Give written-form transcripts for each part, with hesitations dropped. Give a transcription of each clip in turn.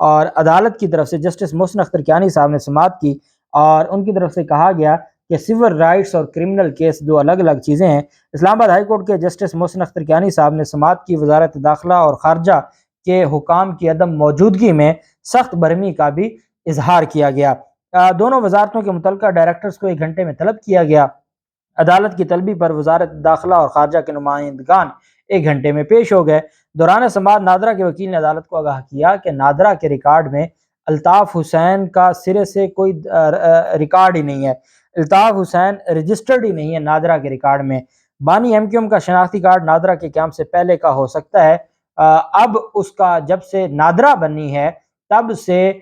اور عدالت کی طرف سے جسٹس محسن اختر کیانی صاحب نے سماعت کی اور ان کی طرف سے کہا گیا کہ سول رائٹس اور کرمنل کیس دو الگ الگ چیزیں ہیں۔ اسلام آباد ہائی کورٹ کے جسٹس محسن اختر کیانی صاحب نے سماعت کی۔ وزارت داخلہ اور خارجہ کے حکام کی عدم موجودگی میں سخت برہمی کا بھی اظہار کیا گیا۔ دونوں وزارتوں کے متعلقہ ڈائریکٹرز کو 1 گھنٹے میں طلب کیا گیا۔ عدالت کی طلبی پر وزارت داخلہ اور خارجہ کے نمائندگان 1 گھنٹے میں پیش ہو گئے۔ دوران سماعت نادرا کے وکیل نے عدالت کو آگاہ کیا کہ نادرا کے ریکارڈ میں الطاف حسین کا سرے سے کوئی ریکارڈ ہی نہیں ہے۔ الطاف حسین رجسٹرڈ ہی نہیں ہے نادرا کے ریکارڈ میں۔ بانی ایم کیو ایم کا شناختی کارڈ نادرا کے قیام سے پہلے کا ہو سکتا ہے، اب اس کا جب سے نادرا بنی ہے تب سے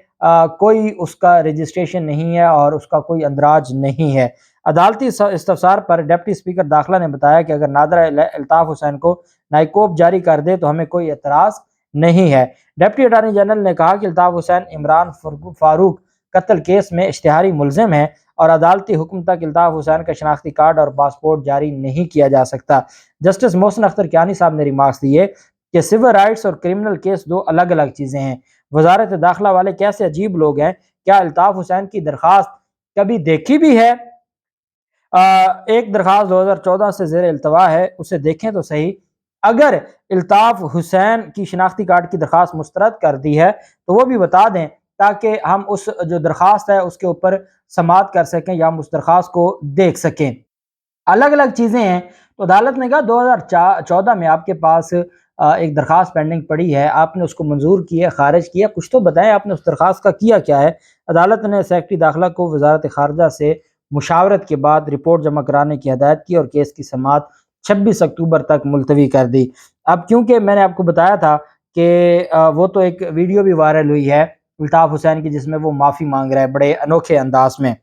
کوئی اس کا رجسٹریشن نہیں ہے اور اس کا کوئی اندراج نہیں ہے۔ عدالتی استفسار پر ڈپٹی اسپیکر داخلہ نے بتایا کہ اگر نادرا الطاف حسین کو نائکوپ جاری کر دے تو ہمیں کوئی اعتراض نہیں ہے۔ ڈپٹی اٹارنی جنرل نے کہا کہ الطاف حسین عمران فاروق قتل کیس میں اشتہاری ملزم ہے اور عدالتی حکم تک الطاف حسین کا شناختی کارڈ اور پاسپورٹ جاری نہیں کیا جا سکتا۔ جسٹس محسن اختر کیانی صاحب نے ریمارکس دیے کہ سول رائٹس اور کرمنل کیس دو الگ الگ چیزیں ہیں۔ وزارت داخلہ والے کیسے عجیب لوگ ہیں، کیا الطاف حسین کی درخواست کبھی دیکھی بھی ہے؟ ایک درخواست 2014 سے زیر التوا ہے، اسے دیکھیں تو صحیح۔ اگر الطاف حسین کی شناختی کارڈ کی درخواست مسترد کر دی ہے تو وہ بھی بتا دیں تاکہ ہم اس جو درخواست ہے اس کے اوپر سماعت کر سکیں یا ہم اس درخواست کو دیکھ سکیں۔ الگ الگ چیزیں ہیں تو عدالت نے کہا 2014 میں آپ کے پاس ایک درخواست پینڈنگ پڑی ہے، آپ نے اس کو منظور کیا، خارج کیا، کچھ تو بتائیں آپ نے اس درخواست کا کیا کیا ہے۔ عدالت نے سیکرٹری داخلہ کو وزارت خارجہ سے مشاورت کے بعد رپورٹ جمع کرانے کی ہدایت کی اور کیس کی سماعت 26 اکتوبر تک ملتوی کر دی۔ اب کیونکہ میں نے آپ کو بتایا تھا کہ وہ تو ایک ویڈیو بھی وائرل ہوئی ہے الطاف حسین کی جس میں وہ معافی مانگ رہا ہے بڑے انوکھے انداز میں،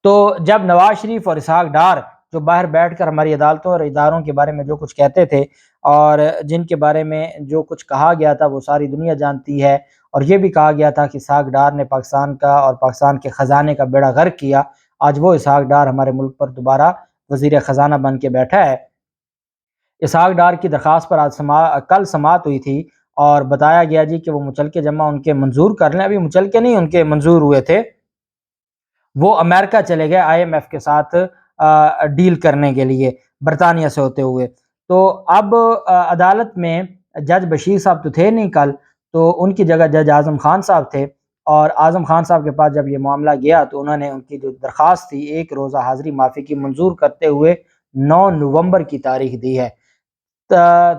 تو جب نواز شریف اور اسحاق ڈار جو باہر بیٹھ کر ہماری عدالتوں اور اداروں کے بارے میں جو کچھ کہتے تھے اور جن کے بارے میں جو کچھ کہا گیا تھا وہ ساری دنیا جانتی ہے، اور یہ بھی کہا گیا تھا کہ اسحاق ڈار نے پاکستان کا اور پاکستان کے خزانے کا بیڑا غرق کیا، آج وہ اسحاق ڈار ہمارے ملک پر دوبارہ وزیر خزانہ بن کے بیٹھا ہے۔ اسحاق ڈار کی درخواست پر آج کل سماعت ہوئی تھی اور بتایا گیا جی کہ وہ مچلکے جمع ان کے منظور کر لیں، ابھی مچلکے نہیں ان کے منظور ہوئے تھے، وہ امریکہ چلے گئے IMF کے ساتھ ڈیل کرنے کے لیے برطانیہ سے ہوتے ہوئے۔ تو اب عدالت میں جج بشیر صاحب تو تھے نہیں کل، تو ان کی جگہ جج اعظم خان صاحب تھے، اور اعظم خان صاحب کے پاس جب یہ معاملہ گیا تو انہوں نے ان کی جو درخواست تھی 1 روزہ حاضری معافی کی منظور کرتے ہوئے 9 نومبر کی تاریخ دی ہے،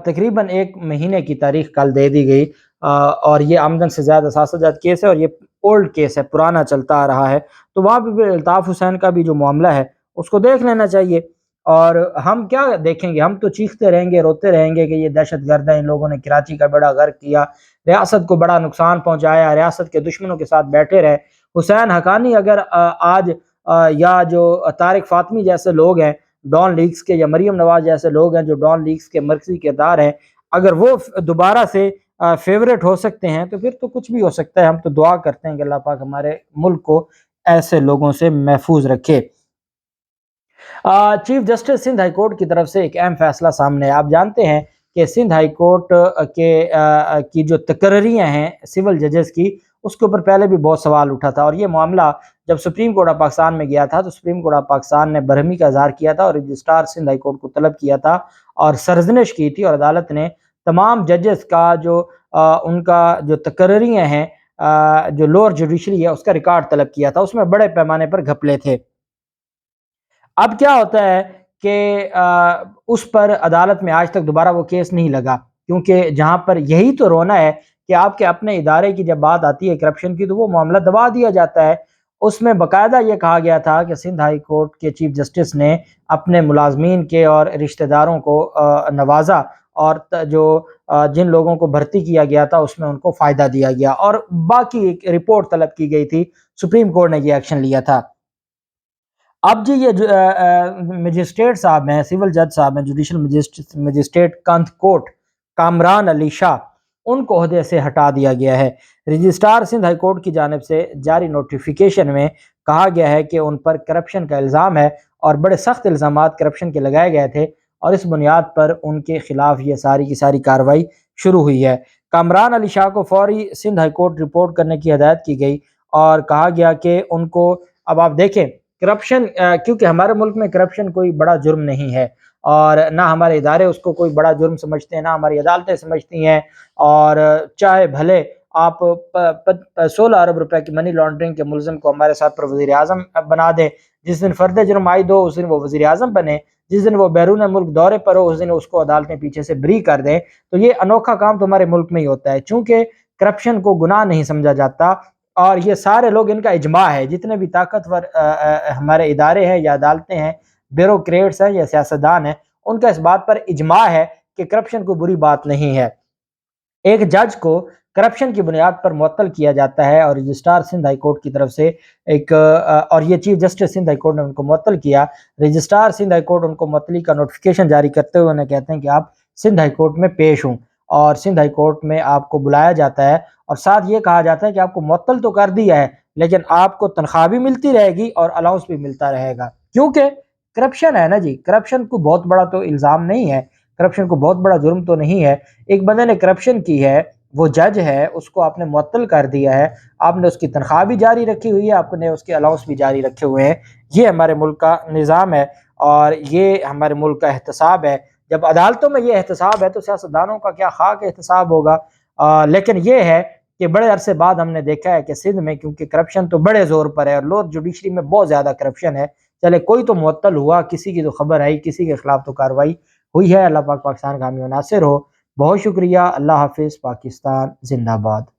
تقریباً 1 مہینے کی تاریخ کل دے دی گئی، اور یہ آمدن سے زیادہ اثاثہ جات کیس ہے اور یہ اولڈ کیس ہے، پرانا چلتا آ رہا ہے، تو وہاں پہ الطاف حسین کا بھی جو معاملہ ہے اس کو دیکھ لینا چاہیے۔ اور ہم کیا دیکھیں گے، ہم تو چیختے رہیں گے، روتے رہیں گے کہ یہ دہشت گرد ہیں، ان لوگوں نے کراچی کا بیڑا غرق کیا، ریاست کو بڑا نقصان پہنچایا، ریاست کے دشمنوں کے ساتھ بیٹھے رہے۔ حسین حقانی اگر آج یا جو طارق فاطمی جیسے لوگ ہیں ڈان لیگز کے، یا مریم نواز جیسے لوگ ہیں جو ڈان لیگز کے مرکزی کردار ہیں، اگر وہ دوبارہ سے فیورٹ ہو سکتے ہیں تو پھر تو کچھ بھی ہو سکتا ہے۔ ہم تو دعا کرتے ہیں کہ اللہ پاک ہمارے ملک کو ایسے لوگوں سے محفوظ رکھے۔ Chief justice Sindh high court کی طرف سے ایک اہم فیصلہ سامنے ہے۔ آپ جانتے ہیں کہ سندھ ہائی کورٹ کی جو تقرریاں ہیں سول ججز کی، اس کے اوپر پہلے بھی بہت سوال اٹھا تھا، اور یہ معاملہ جب سپریم کورٹ آف پاکستان میں گیا تھا تو سپریم کورٹ آف پاکستان نے برہمی کا اظہار کیا تھا اور رجسٹرار سندھ ہائی کورٹ کو طلب کیا تھا اور سرزنش کی تھی، اور عدالت نے تمام ججز کا جو ان کا جو تقرریاں ہیں جو لوور جوڈیشری ہے اس کا ریکارڈ طلب کیا تھا، اس میں بڑے پیمانے پر گھپلے تھے۔ اب کیا ہوتا ہے کہ اس پر عدالت میں آج تک دوبارہ وہ کیس نہیں لگا، کیونکہ جہاں پر یہی تو رونا ہے کہ آپ کے اپنے ادارے کی جب بات آتی ہے کرپشن کی تو وہ معاملہ دبا دیا جاتا ہے۔ اس میں باقاعدہ یہ کہا گیا تھا کہ سندھ ہائی کورٹ کے چیف جسٹس نے اپنے ملازمین کے اور رشتہ داروں کو نوازا، اور جو جن لوگوں کو بھرتی کیا گیا تھا اس میں ان کو فائدہ دیا گیا، اور باقی ایک رپورٹ طلب کی گئی تھی، سپریم کورٹ نے یہ ایکشن لیا تھا۔ اب جی یہ مجسٹریٹ صاحب ہیں، سول جج صاحب ہیں، جوڈیشل مجسٹریٹ کندھ کوٹ کامران علی شاہ، ان کو عہدے سے ہٹا دیا گیا ہے۔ رجسٹرار سندھ ہائی کورٹ کی جانب سے جاری نوٹیفیکیشن میں کہا گیا ہے کہ ان پر کرپشن کا الزام ہے اور بڑے سخت الزامات کرپشن کے لگائے گئے تھے، اور اس بنیاد پر ان کے خلاف یہ ساری کی ساری کارروائی شروع ہوئی ہے۔ کامران علی شاہ کو فوری سندھ ہائی کورٹ رپورٹ کرنے کی ہدایت کی گئی اور کہا گیا کہ ان کو، اب آپ دیکھیں کرپشن، کیونکہ ہمارے ملک میں کرپشن کوئی بڑا جرم نہیں ہے، اور نہ ہمارے ادارے اس کو کوئی بڑا جرم سمجھتے ہیں، نہ ہماری عدالتیں سمجھتی ہیں، اور چاہے بھلے آپ 16 ارب روپے کی منی لانڈرنگ کے ملزم کو ہمارے ساتھ پر وزیر اعظم بنا دیں، جس دن فرد جرم عائد ہو اس دن وہ وزیر اعظم بنے، جس دن وہ بیرون ملک دورے پر ہو اس دن اس کو عدالتیں پیچھے سے بری کر دیں، تو یہ انوکھا کام تو ہمارے ملک میں ہی ہوتا ہے، چونکہ کرپشن کو گناہ نہیں سمجھا جاتا، اور یہ سارے لوگ، ان کا اجماع ہے، جتنے بھی طاقتور ہمارے ادارے ہیں یا عدالتیں ہیں، بیوروکریٹس ہیں یا سیاستدان ہیں، ان کا اس بات پر اجماع ہے کہ کرپشن کوئی بری بات نہیں ہے۔ ایک جج کو کرپشن کی بنیاد پر معطل کیا جاتا ہے، اور رجسٹرار سندھ ہائی کورٹ کی طرف سے ایک اور یہ chief justice Sindh high court نے ان کو معطل کیا، رجسٹرار سندھ ہائی کورٹ ان کو معطلی کا نوٹیفیکیشن جاری کرتے ہوئے انہیں کہتے ہیں کہ آپ سندھ ہائی کورٹ میں پیش ہوں، اور سندھ ہائی کورٹ میں آپ کو بلایا جاتا ہے، اور ساتھ یہ کہا جاتا ہے کہ آپ کو معطل تو کر دیا ہے لیکن آپ کو تنخواہ بھی ملتی رہے گی اور الاؤنس بھی ملتا رہے گا، کیونکہ کرپشن ہے نا جی، کرپشن کو بہت بڑا تو الزام نہیں ہے، کرپشن کو بہت بڑا جرم تو نہیں ہے، ایک بندے نے کرپشن کی ہے، وہ جج ہے، اس کو آپ نے معطل کر دیا ہے، آپ نے اس کی تنخواہ بھی جاری رکھی ہوئی ہے، آپ نے اس کے الاؤنس بھی جاری رکھے ہوئے ہیں، یہ ہمارے ملک کا نظام ہے اور یہ ہمارے ملک کا احتساب ہے۔ جب عدالتوں میں یہ احتساب ہے تو سیاستدانوں کا کیا خاک احتساب ہوگا۔ لیکن یہ ہے کہ بڑے عرصے بعد ہم نے دیکھا ہے کہ سندھ میں کیونکہ کرپشن تو بڑے زور پر ہے اور لوگ جوڈیشری میں بہت زیادہ کرپشن ہے، چلے کوئی تو معطل ہوا، کسی کی تو خبر آئی، کسی کے خلاف تو کارروائی ہوئی ہے۔ اللہ پاک پاکستان کا حامی و ناصر ہو۔ بہت شکریہ۔ اللہ حافظ۔ پاکستان زندہ باد۔